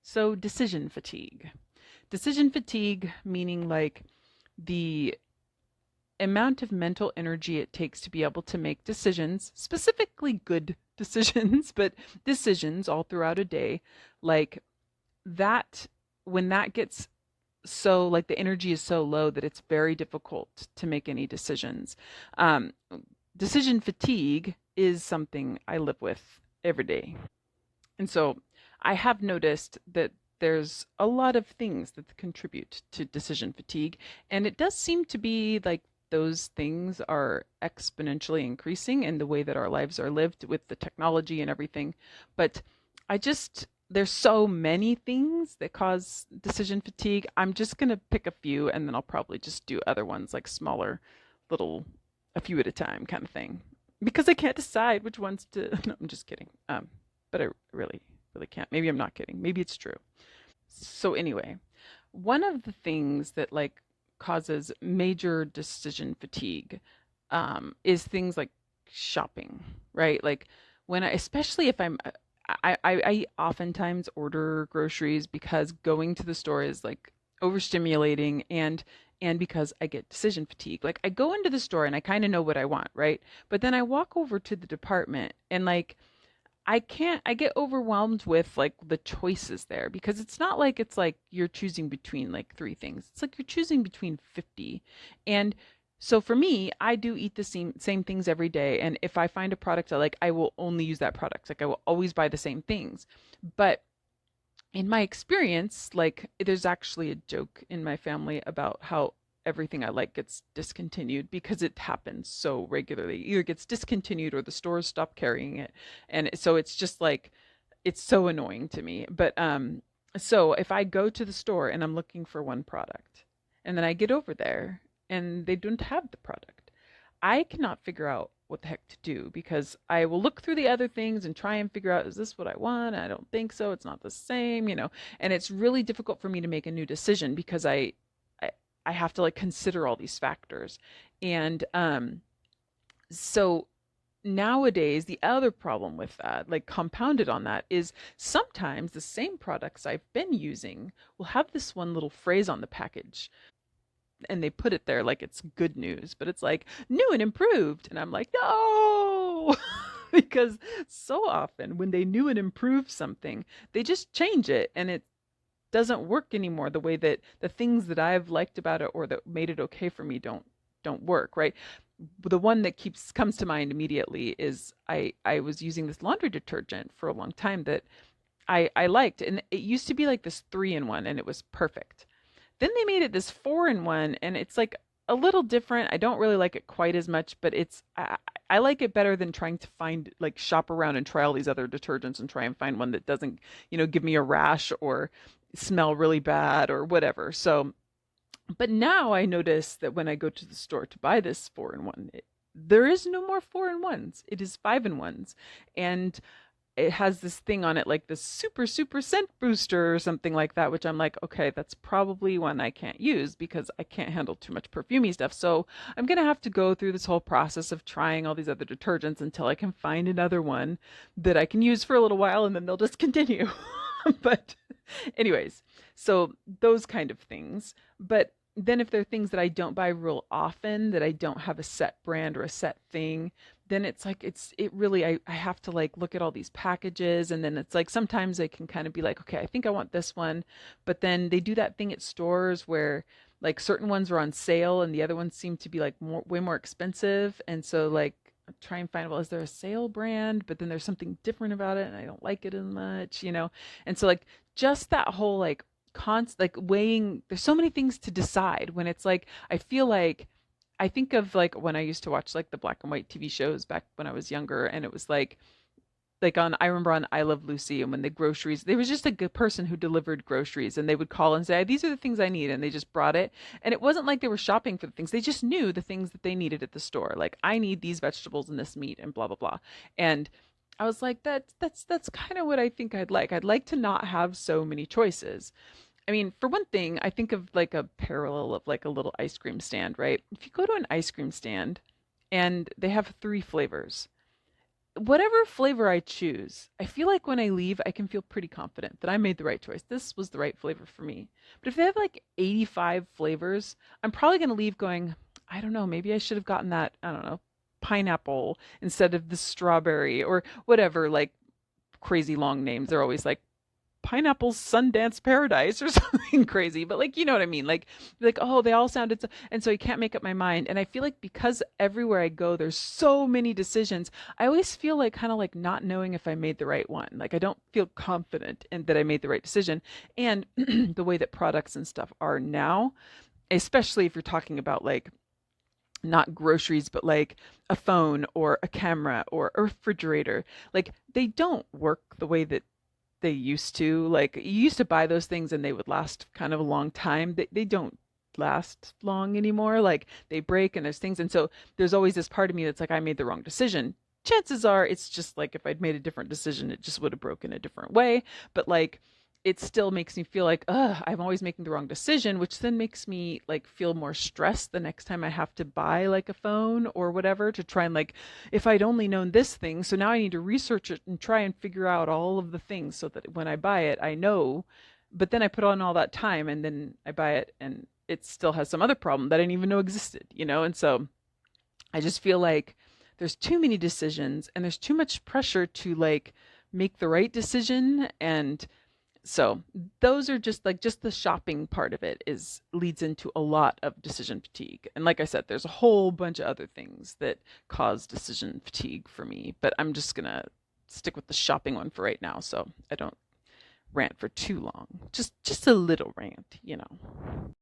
So, decision fatigue. Decision fatigue meaning like the amount of mental energy it takes to be able to make decisions, specifically good decisions, but decisions all throughout a day, like that, when that gets so, like, the energy is so low that it's very difficult to make any decisions. Um, Decision fatigue is something I live with every day. And so I have noticed that there's a lot of things that contribute to decision fatigue. And it does seem to be like those things are exponentially increasing in the way that our lives are lived with the technology and everything. But there's so many things that cause decision fatigue. I'm just going to pick a few and then I'll probably just do other ones like smaller, little, a few at a time kind of thing. Because I can't decide which ones to. No, I'm just kidding. But I really can't. Maybe I'm not kidding. Maybe it's true. So anyway, one of the things that like causes major decision fatigue is things like shopping, right? Like when I, especially if I oftentimes order groceries because going to the store is like overstimulating and because I get decision fatigue. Like I go into the store and I kind of know what I want, right? But then I walk over to the department and like I get overwhelmed with like the choices there because it's not like it's like you're choosing between like three things. It's like you're choosing between 50. And so for me, I do eat the same things every day, and if I find a product I like, I will only use that product. Like I will always buy the same things. But in my experience, like there's actually a joke in my family about how everything I like gets discontinued because it happens so regularly. Either gets discontinued or the stores stop carrying it. And so it's just like it's so annoying to me. But so if I go to the store and I'm looking for one product and then I get over there and they don't have the product, I cannot figure out what the heck to do because I will look through the other things and try and figure out, is this what I want? I don't think so. It's not the same. And it's really difficult for me to make a new decision because I, I have to like consider all these factors. And so nowadays, the other problem with that, like compounded on that, is sometimes the same products I've been using will have this one little phrase on the package and they put it there like it's good news, but it's like new and improved. And I'm like, no, because so often when they new and improve something, they just change it and it doesn't work anymore the way that the things that I've liked about it or that made it okay for me don't work, right? The one that keeps comes to mind immediately is I was using this laundry detergent for a long time that I liked, and it used to be like this 3-in-1 and it was perfect. Then they made it this 4-in-1 and it's like a little different. I don't really like it quite as much, but I like it better than trying to find like shop around and try all these other detergents and try and find one that doesn't, give me a rash or smell really bad or whatever. So, but now I notice that when I go to the store to buy this 4-in-1, there is no more 4-in-1s. It is 5-in-1s. And it has this thing on it like this super scent booster or something like that, which I'm like, okay, that's probably one I can't use because I can't handle too much perfumey stuff. So I'm gonna have to go through this whole process of trying all these other detergents until I can find another one that I can use for a little while and then they'll discontinue. But anyways, so those kind of things. But then if there are things that I don't buy real often, that I don't have a set brand or a set thing, then it's like it really I have to like look at all these packages, and then it's like sometimes I can kind of be like, okay, I think I want this one, but then they do that thing at stores where like certain ones are on sale and the other ones seem to be like way more expensive, and so like try and find, well, is there a sale brand, but then there's something different about it and I don't like it as much. And so like just that whole like like weighing, there's so many things to decide when it's like I feel like I think of like when I used to watch like the black and white TV shows back when I was younger, and it was like on I remember on I Love Lucy, and when the groceries, there was just a good person who delivered groceries and they would call and say, these are the things I need, and they just brought it. And it wasn't like they were shopping for the things, they just knew the things that they needed at the store, like I need these vegetables and this meat and blah blah blah. And I was like, that's kind of what I think I'd like to not have so many choices. I mean, for one thing, I think of like a parallel of like a little ice cream stand, right? If you go to an ice cream stand and they have three flavors, whatever flavor I choose, I feel like when I leave, I can feel pretty confident that I made the right choice. This was the right flavor for me. But if they have like 85 flavors, I'm probably going to leave going, I don't know, maybe I should have gotten that, I don't know, pineapple instead of the strawberry or whatever, like crazy long names. They're always like Pineapple's Sundance Paradise or something crazy. But like, you know what I mean? Like, oh, they all sounded so, and so I can't make up my mind. And I feel like because everywhere I go, there's so many decisions. I always feel like kind of like not knowing if I made the right one. Like I don't feel confident in that I made the right decision. And the way that products and stuff are now, especially if you're talking about like not groceries, but like a phone or a camera or a refrigerator, like they don't work the way that they used to. Like you used to buy those things and they would last kind of a long time. They don't last long anymore. Like they break and there's things. And so there's always this part of me that's like, I made the wrong decision. Chances are it's just like if I'd made a different decision, it just would have broken a different way. But like it still makes me feel like, I'm always making the wrong decision, which then makes me like feel more stressed the next time I have to buy like a phone or whatever to try and like, if I'd only known this thing, so now I need to research it and try and figure out all of the things so that when I buy it, I know. But then I put on all that time and then I buy it and it still has some other problem that I didn't even know existed, you know? And so I just feel like there's too many decisions and there's too much pressure to like make the right decision. And so those are just the shopping part of it is leads into a lot of decision fatigue. And like I said, there's a whole bunch of other things that cause decision fatigue for me, but I'm just going to stick with the shopping one for right now so I don't rant for too long. Just a little rant, you know.